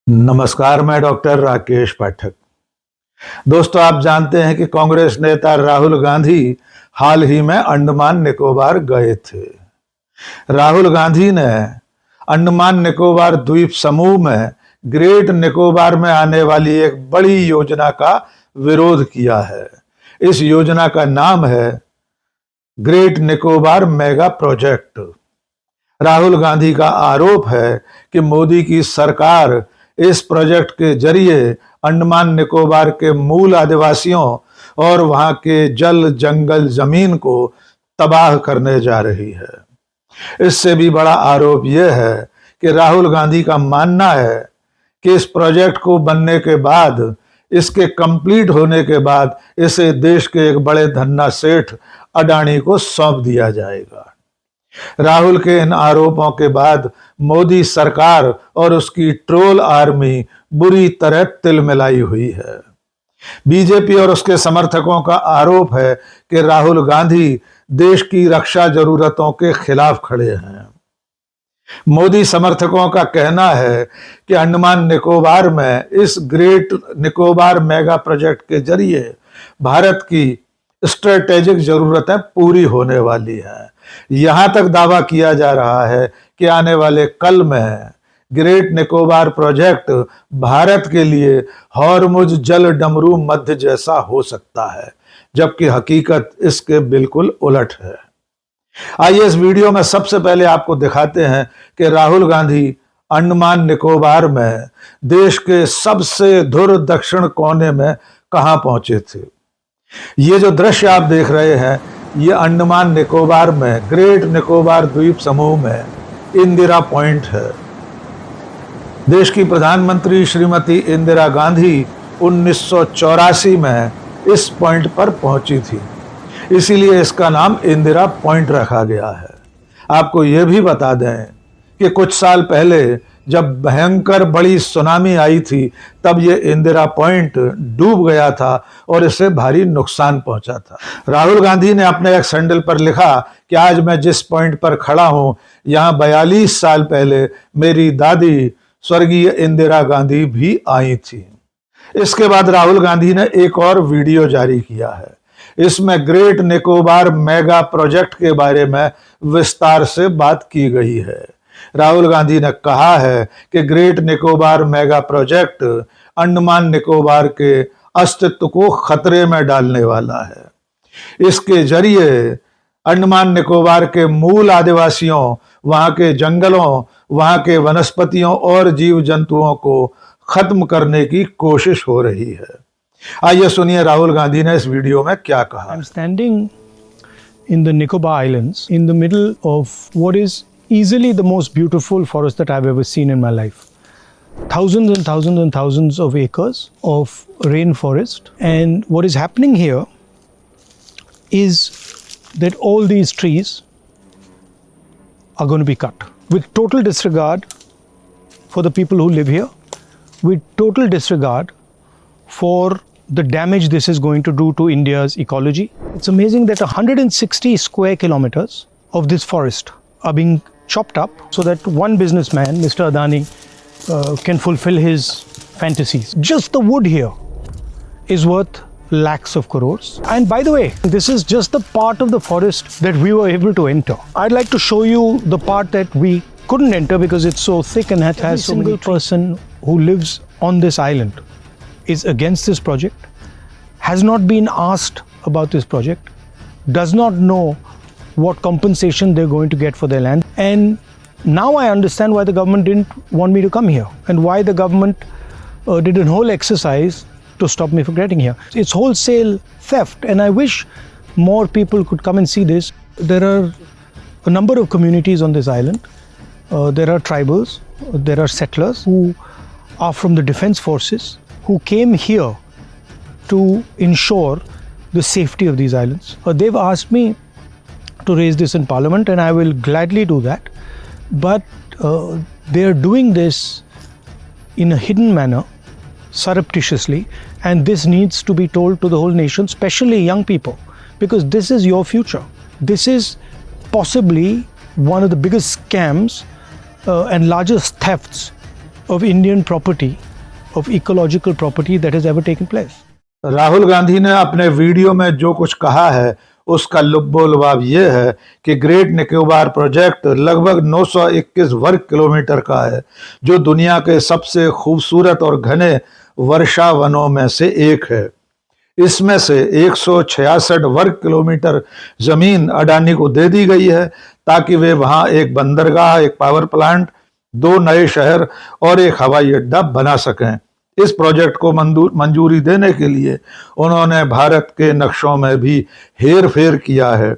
नमस्कार, मैं डॉक्टर राकेश पाठक। दोस्तों, आप जानते हैं कि कांग्रेस नेता राहुल गांधी हाल ही में अंडमान निकोबार गए थे। राहुल गांधी ने अंडमान निकोबार द्वीप समूह में ग्रेट निकोबार में आने वाली एक बड़ी योजना का विरोध किया है। इस योजना का नाम है great Nicobar mega project. Rahul Gandhi का आरोप है कि मोदी की सरकार इस प्रोजेक्ट के जरिए अंडमान निकोबार के मूल आदिवासियों और वहां के जल जंगल जमीन को तबाह करने जा रही है। इससे भी बड़ा आरोप यह है कि राहुल गांधी का मानना है कि इस प्रोजेक्ट को बनने के बाद, इसके कंप्लीट होने के बाद इसे देश के एक बड़े धन्ना सेठ अडानी को सौंप दिया जाएगा। राहुल के इन आरोपों के बाद मोदी सरकार और उसकी ट्रोल आर्मी बुरी तरह तिलमिलाई हुई है। बीजेपी और उसके समर्थकों का आरोप है कि राहुल गांधी देश की रक्षा जरूरतों के खिलाफ खड़े हैं। मोदी समर्थकों का कहना है कि अंडमान निकोबार में इस ग्रेट निकोबार मेगा प्रोजेक्ट के जरिए भारत की स्ट्रेटेजिक जरूरतें पूरी होने वाली हैं। यहां तक दावा किया जा रहा है कि आने वाले कल में ग्रेट निकोबार प्रोजेक्ट भारत के लिए हॉर्मुज जल डमरू मध्य जैसा हो सकता है, जबकि हकीकत इसके बिल्कुल उलट है। आइए इस वीडियो में सबसे पहले आपको दिखाते हैं कि राहुल गांधी अंडमान निकोबार में देश के सबसे धुर दक्षिण कोने में कहां पहुंचे थे। ये जो दृश्य आप देख रहे हैं, ये अंडमान निकोबार में ग्रेट निकोबार द्वीप समूह में इंदिरा पॉइंट है। देश की प्रधानमंत्री श्रीमती इंदिरा गांधी 1984 में इस पॉइंट पर पहुंची थी, इसीलिए इसका नाम इंदिरा पॉइंट रखा गया है। आपको यह भी बता दें कि कुछ साल पहले जब भयंकर बड़ी सुनामी आई थी, तब ये इंदिरा पॉइंट डूब गया था और इससे भारी नुकसान पहुंचा था। राहुल गांधी ने अपने एक सैंडल पर लिखा कि आज मैं जिस पॉइंट पर खड़ा हूं, यहां 42 साल पहले मेरी दादी स्वर्गीय इंदिरा गांधी भी आई थी। इसके बाद राहुल गांधी ने एक और वीडियो जारी किया है। इसमें ग्रेट निकोबार मेगा प्रोजेक्ट के बारे में विस्तार से बात की गई है। राहुल गांधी ने कहा है कि great Nicobar mega project Andaman Nicobar के अस्तित्व को खतरे में डालने वाला है। इसके जरिए अंडमान निकोबार के मूल आदिवासियों, वहां के जंगलों, वहां के वनस्पतियों और जीव जंतुओं को खत्म करने की कोशिश हो रही है। आइए सुनिए राहुल गांधी ने इस वीडियो में क्या कहा। I'm standing in the Nicobar Islands in the middle of what is easily the most beautiful forest that I've ever seen in my life. Thousands and thousands and thousands of acres of rainforest, and what is happening here is that all these trees are going to be cut with total disregard for the people who live here, with total disregard for the damage this is going to do to India's ecology. It's amazing that 160 square kilometers of this forest are being chopped up so that one businessman, Mr. Adani, can fulfill his fantasies. Just the wood here is worth lakhs of crores. And by the way, this is just the part of the forest that we were able to enter. I'd like to show you the part that we couldn't enter because it's so thick and has so many. Every single person who lives on this island is against this project, has not been asked about this project, does not know what compensation they're going to get for their land. And now I understand why the government didn't want me to come here and why the government did a whole exercise to stop me from getting here. It's wholesale theft, and I wish more people could come and see this. There are a number of communities on this island. There are tribals, there are settlers who are from the defense forces who came here to ensure the safety of these islands. They've asked me to raise this in Parliament, and I will gladly do that. But they are doing this in a hidden manner, surreptitiously, and this needs to be told to the whole nation, especially young people, because this is your future. This is possibly one of the biggest scams and largest thefts of Indian property, of ecological property that has ever taken place. Rahul Gandhi ने अपने video में जो कुछ कहा है उसका लुब्बो-लुबाब ये है कि ग्रेट निकोबार प्रोजेक्ट लगभग 921 वर्ग किलोमीटर का है, जो दुनिया के सबसे खूबसूरत और घने वर्षा वनों में से एक है। इसमें से 166 वर्ग किलोमीटर जमीन अडानी को दे दी गई है ताकि वे वहां एक बंदरगाह, एक पावर प्लांट, 2 नए शहर और एक हवाई अड्डा बना सकें। इस प्रोजेक्ट को मंजूरी देने के लिए उन्होंने भारत के नक्शों में भी हेर फेर किया है।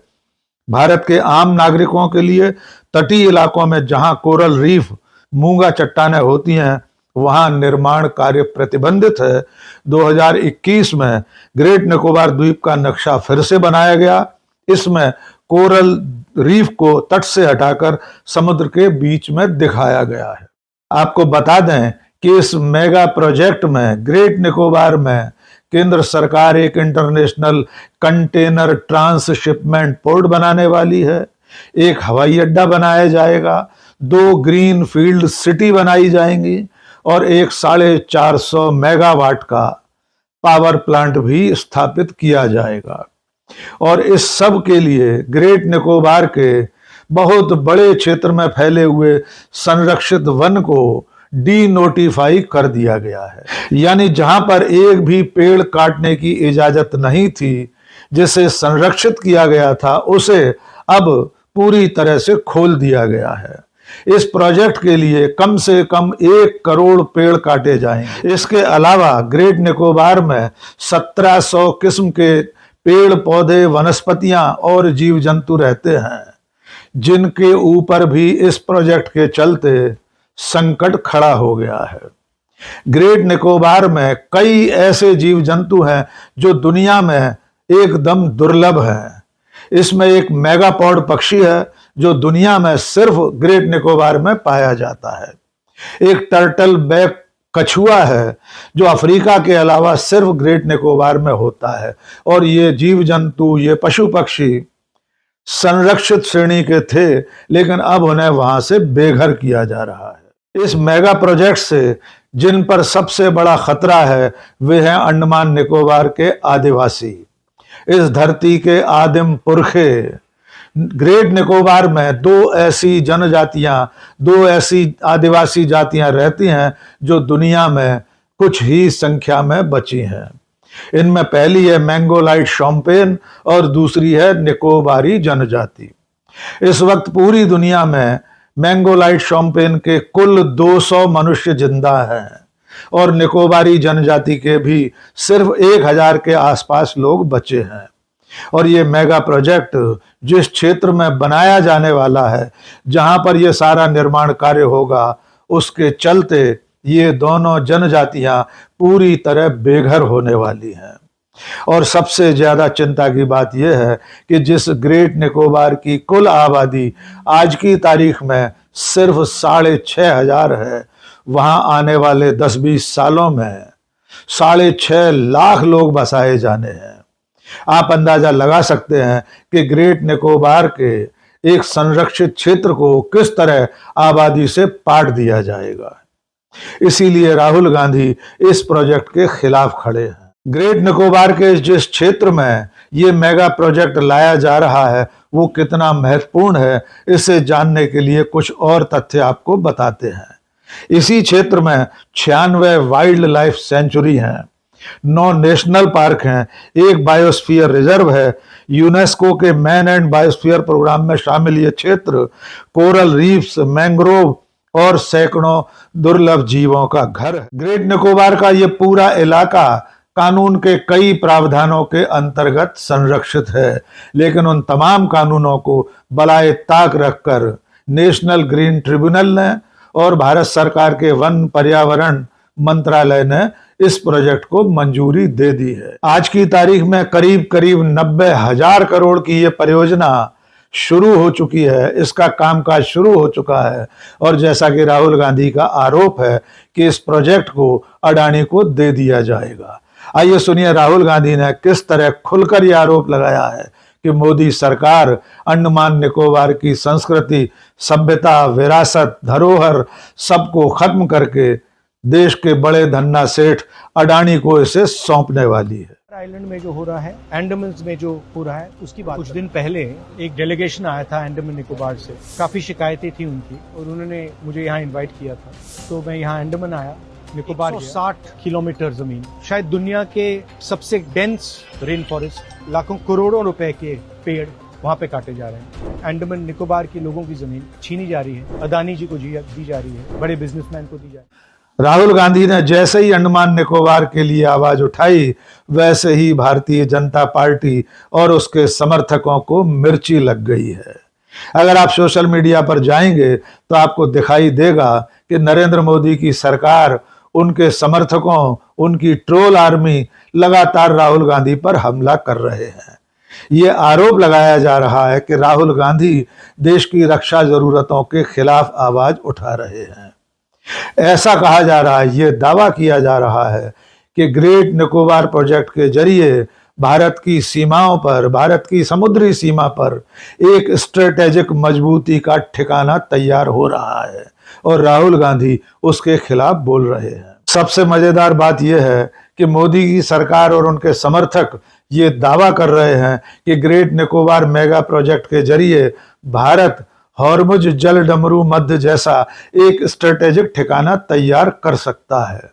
भारत के आम नागरिकों के लिए तटीय इलाकों में जहां कोरल रीफ, मूंगा चट्टानें होती हैं, वहां निर्माण कार्य प्रतिबंधित है। 2021 में ग्रेट निकोबार द्वीप का नक्शा फिर से बनाया गया। इसमें कोरल रीफ को तट से हटाकर समुद्र के बीच में दिखाया गया है। आपको बता दें कि इस मेगा प्रोजेक्ट में ग्रेट निकोबार में केंद्र सरकार एक इंटरनेशनल कंटेनर ट्रांसशिपमेंट पोर्ट बनाने वाली है, एक हवाई अड्डा बनाया जाएगा, 2 ग्रीन फील्ड सिटी बनाई जाएंगी और एक 450 मेगावाट का पावर प्लांट भी स्थापित किया जाएगा। और इस सब के लिए ग्रेट निकोबार के बहुत बड़े क्षेत्र में फैले हुए संरक्षित वन को डी नोटिफाई कर दिया गया है, यानी जहां पर एक भी पेड़ काटने की इजाजत नहीं थी, जिसे संरक्षित किया गया था, उसे अब पूरी तरह से खोल दिया गया है। इस प्रोजेक्ट के लिए कम से कम 1 करोड़ पेड़ काटे जाएंगे। इसके अलावा ग्रेट निकोबार में 1700 किस्म के पेड़ पौधे, वनस्पतियां और जीव जंतु रहते हैं, जिनके ऊपर भी इस प्रोजेक्ट के चलते संकट खड़ा हो गया है। ग्रेट निकोबार में कई ऐसे जीव जंतु हैं जो दुनिया में एकदम दुर्लभ हैं। इसमें एक मेगापॉड पक्षी है जो दुनिया में सिर्फ ग्रेट निकोबार में पाया जाता है। एक टर्टल बैक कछुआ है जो अफ्रीका के अलावा सिर्फ ग्रेट निकोबार में होता है। और ये जीव जंतु, ये पशु पक्षी संरक्षित श्रेणी के थे, लेकिन अब उन्हें वहां से बेघर किया जा रहा है। इस मेगा प्रोजेक्ट से जिन पर सबसे बड़ा खतरा है वे हैं अंडमान निकोबार के आदिवासी, इस धरती के आदिम पुरखे। ग्रेट निकोबार में 2 ऐसी जनजातियां, 2 ऐसी आदिवासी जातियां रहती हैं जो दुनिया में कुछ ही संख्या में बची हैं। इनमें पहली है मैंगोलाइट शोम्पेन और दूसरी है निकोबारी जनजाति। इस वक्त पूरी दुनिया में मैंगोलाइट शोम्पेन के कुल 200 मनुष्य जिंदा हैं और निकोबारी जनजाति के भी सिर्फ 1000 के आसपास लोग बचे हैं। और ये मेगा प्रोजेक्ट जिस क्षेत्र में बनाया जाने वाला है, जहां पर यह सारा निर्माण कार्य होगा, उसके चलते ये दोनों जनजातियां पूरी तरह बेघर होने वाली हैं। और सबसे ज्यादा चिंता की बात यह है कि जिस ग्रेट निकोबार की कुल आबादी आज की तारीख में सिर्फ 6500 है, वहां आने वाले 10-20 सालों में 6.5 लाख लोग बसाए जाने हैं। आप अंदाजा लगा सकते हैं कि ग्रेट निकोबार के एक संरक्षित क्षेत्र को किस तरह आबादी से पाट दिया जाएगा। इसीलिए राहुल गांधी इस प्रोजेक्ट के खिलाफ खड़े हैं। ग्रेट निकोबार के जिस क्षेत्र में ये मेगा प्रोजेक्ट लाया जा रहा है वो कितना महत्वपूर्ण है, इसे जानने के लिए कुछ और तथ्य आपको बताते हैं। इसी क्षेत्र में 96 वाइल्ड लाइफ सेंचुरी हैं, 9 नेशनल पार्क हैं, 1 बायोस्फीयर रिजर्व है, यूनेस्को के मैन एंड बायोस्फीयर प्रोग्राम में शामिल ये क्षेत्र कोरल रीफ्स, मैंग्रोव और सैकड़ों दुर्लभ जीवों का घर है। ग्रेट निकोबार का ये पूरा इलाका कानून के कई प्रावधानों के अंतर्गत संरक्षित है, लेकिन उन तमाम कानूनों को बलाए ताक रखकर नेशनल ग्रीन ट्रिब्यूनल ने और भारत सरकार के वन पर्यावरण मंत्रालय ने इस प्रोजेक्ट को मंजूरी दे दी है। आज की तारीख में करीब 90,000 करोड़ की ये परियोजना शुरू हो चुकी है, इसका कामकाज शुरू हो चुका है। और जैसा कि राहुल गांधी का आरोप है कि इस प्रोजेक्ट को अडानी को दे दिया जाएगा। आइए सुनिए राहुल गांधी ने किस तरह खुलकर यह आरोप लगाया है कि मोदी सरकार अंडमान निकोबार की संस्कृति, सभ्यता, विरासत, धरोहर सबको खत्म करके देश के बड़े धन्ना सेठ अडानी को इसे सौंपने वाली है। आइलैंड में जो हो रहा है, अंडमान में जो हो रहा है, उसकी बात कुछ दिन पहले एक डेलीगेशन आया था अंडमान निकोबार से। काफी शिकायतें थी उनकी और उन्होंने मुझे यहाँ इनवाइट किया था, तो मैं यहाँ अंडमान आया। निकोबार 160 किलोमीटर जमीन, शायद दुनिया के सबसे डेंस रेन फॉरेस्ट, लाखों करोड़ों रुपए के पेड़ वहाँ पे काटे जा रहे हैं। अंडमान निकोबार के लोगों की जमीन छीनी जा रही है, अदानी जी को दी जा रही है, बड़े बिजनेसमैन को दी जा रही है। राहुल गांधी ने जैसे ही अंडमान निकोबार के लिए आवाज उठाई, वैसे ही भारतीय जनता पार्टी और उसके समर्थकों को मिर्ची लग गई है। अगर आप सोशल मीडिया पर जाएंगे तो आपको दिखाई देगा कि नरेंद्र मोदी की सरकार, उनके समर्थकों, उनकी ट्रोल आर्मी लगातार राहुल गांधी पर हमला कर रहे हैं। ये आरोप लगाया जा रहा है कि राहुल गांधी देश की रक्षा जरूरतों के खिलाफ आवाज उठा रहे हैं। ऐसा कहा जा रहा है, ये दावा किया जा रहा है कि ग्रेट निकोबार प्रोजेक्ट के जरिए भारत की सीमाओं पर, भारत की समुद्री सीमा पर एक स्ट्रेटेजिक मजबूती का ठिकाना तैयार हो रहा है और राहुल गांधी उसके खिलाफ बोल रहे हैं। सबसे मजेदार बात यह है कि मोदी की सरकार और उनके समर्थक ये दावा कर रहे हैं कि ग्रेट निकोबार मेगा प्रोजेक्ट के जरिए भारत हॉर्मुज जल डमरू मध्य जैसा एक स्ट्रेटेजिक ठिकाना तैयार कर सकता है,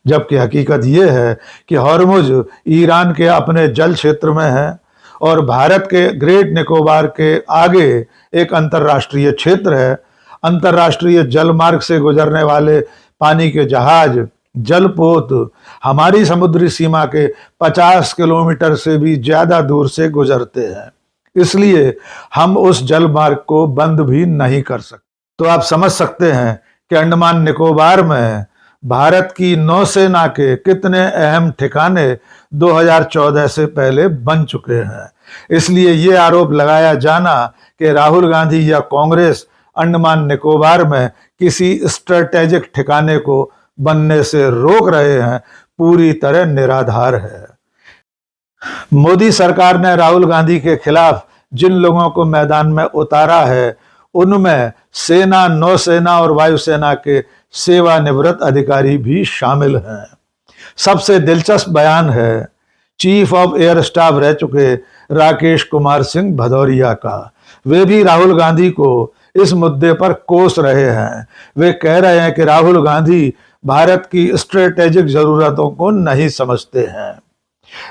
जबकि हकीकत यह है कि हॉर्मुज ईरान के अपने जल क्षेत्र में है और भारत के ग्रेट निकोबार के आगे एक अंतर्राष्ट्रीय क्षेत्र है। अंतर्राष्ट्रीय जलमार्ग से गुजरने वाले पानी के जहाज, जलपोत हमारी समुद्री सीमा के 50 किलोमीटर से भी ज्यादा दूर से गुजरते हैं, इसलिए हम उस जल मार्ग को बंद भी नहीं कर सकते। तो आप समझ सकते हैं कि अंडमान निकोबार में भारत की नौसेना के कितने अहम ठिकाने 2014 से पहले बन चुके हैं। इसलिए ये आरोप लगाया जाना कि राहुल गांधी या कांग्रेस अंडमान निकोबार में किसी स्ट्रेटेजिक ठिकाने को बनने से रोक रहे हैं, पूरी तरह निराधार है। मोदी सरकार ने राहुल गांधी के खिलाफ जिन लोगों को मैदान में उतारा है, उनमें सेना, नौसेना और वायुसेना के सेवानिवृत्त अधिकारी भी शामिल हैं। सबसे दिलचस्प बयान है चीफ ऑफ एयर स्टाफ रह चुके राकेश कुमार सिंह भदौरिया का। वे भी राहुल गांधी को इस मुद्दे पर कोस रहे हैं। वे कह रहे हैं कि राहुल गांधी भारत की स्ट्रेटेजिक जरूरतों को नहीं समझते हैं।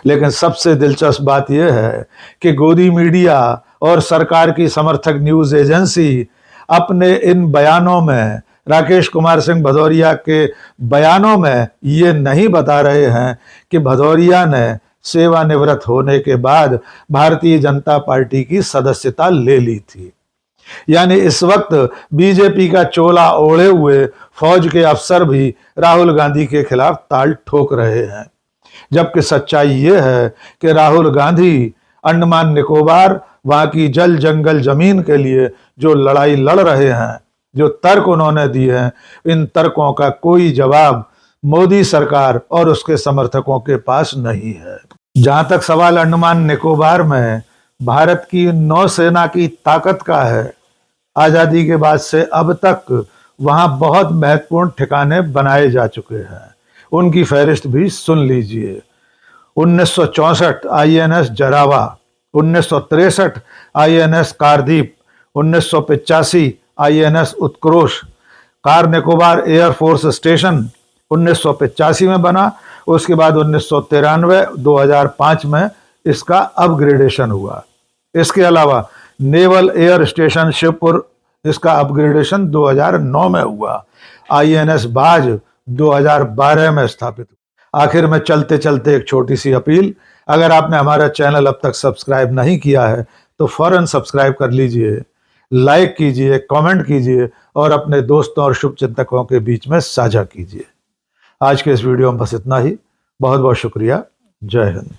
लेकिन सबसे दिलचस्प बात यह है कि गोदी मीडिया और सरकार की समर्थक न्यूज एजेंसी अपने इन बयानों में, राकेश कुमार सिंह भदौरिया के बयानों में ये नहीं बता रहे हैं कि भदौरिया ने सेवानिवृत्त होने के बाद भारतीय जनता पार्टी की सदस्यता ले ली थी। यानी इस वक्त बीजेपी का चोला ओढ़े हुए फौज के अफसर भी राहुल गांधी के खिलाफ ताल ठोक रहे हैं, जबकि सच्चाई ये है कि राहुल गांधी अंडमान निकोबार, वहां की जल जंगल जमीन के लिए जो लड़ाई लड़ रहे हैं, जो तर्क उन्होंने दिए हैं, इन तर्कों का कोई जवाब मोदी सरकार और उसके समर्थकों के पास नहीं है। जहां तक सवाल अंडमान निकोबार में भारत की नौसेना की ताकत का है, आजादी के बाद से अब तक वहां बहुत महत्वपूर्ण ठिकाने बनाए जा चुके हैं। उनकी फहरिस्त भी सुन लीजिए। 1964 INS जरावा, 1963 INS कारदीप, 1985 INS उत्कृष्ट, कार निकोबार एयरफोर्स स्टेशन 1985 में बना। उसके बाद 1993-2005 में इसका अपग्रेडेशन हुआ। इसके अलावा नेवल एयर स्टेशन शिवपुर, इसका अपग्रेडेशन 2009 में हुआ। INS बाज 2012 में स्थापित हुआ। आखिर में चलते चलते एक छोटी सी अपील, अगर आपने हमारा चैनल अब तक सब्सक्राइब नहीं किया है तो फौरन सब्सक्राइब कर लीजिए, लाइक कीजिए, कमेंट कीजिए और अपने दोस्तों और शुभचिंतकों के बीच में साझा कीजिए। आज के इस वीडियो में बस इतना ही। बहुत बहुत शुक्रिया। जय हिंद।